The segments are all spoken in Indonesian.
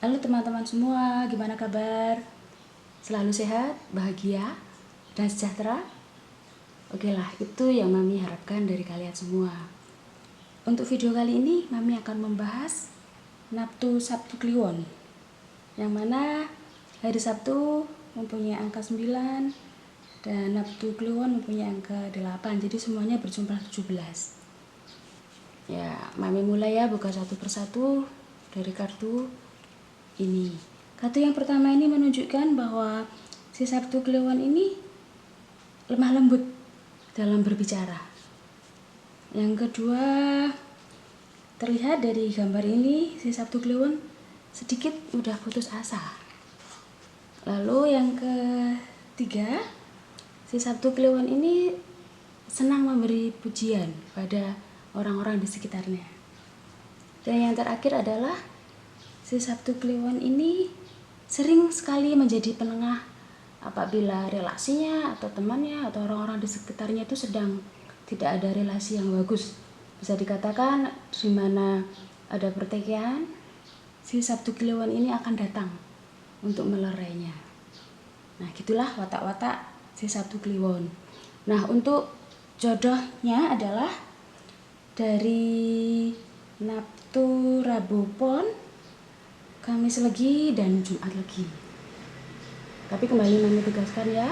Halo teman-teman semua, gimana kabar? Selalu sehat, bahagia, dan sejahtera? Oke lah, itu yang Mami harapkan dari kalian semua. Untuk video kali ini, Mami akan membahas Naftu Sabtu Kliwon, yang mana hari Sabtu mempunyai angka 9 dan Naftu Kliwon mempunyai angka 8, jadi semuanya berjumlah 17. Ya, Mami mulai ya, buka satu persatu dari kartu ini. Kartu yang pertama ini menunjukkan bahwa si Sabtu Kliwon ini lemah lembut dalam berbicara. Yang kedua, terlihat dari gambar ini si Sabtu Kliwon sedikit mudah putus asa. Lalu yang ketiga, si Sabtu Kliwon ini senang memberi pujian pada orang-orang di sekitarnya. Dan yang terakhir adalah si Sabtu Kliwon ini sering sekali menjadi penengah apabila relasinya atau temannya atau orang-orang di sekitarnya itu sedang tidak ada relasi yang bagus. Bisa dikatakan di mana ada pertikaian, si Sabtu Kliwon ini akan datang untuk melerainya. Nah, gitulah watak-watak si Sabtu Kliwon. Nah, untuk jodohnya adalah dari Naftu Rabu Pon, Kamis Legi, dan Jumat Legi. Tapi kembali Mami tegaskan ya,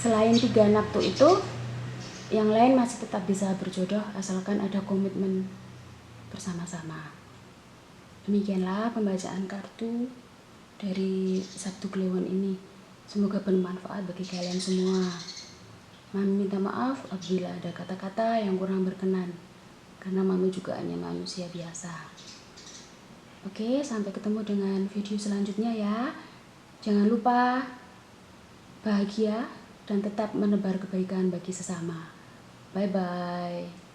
selain 3 naftu itu, yang lain masih tetap bisa berjodoh asalkan ada komitmen bersama-sama. Demikianlah pembacaan kartu dari Sabtu Kliwon ini. Semoga bermanfaat bagi kalian semua. Mami minta maaf apabila ada kata-kata yang kurang berkenan, karena Mami juga hanya manusia biasa. Oke, sampai ketemu dengan video selanjutnya ya. Jangan lupa bahagia dan tetap menebar kebaikan bagi sesama. Bye-bye.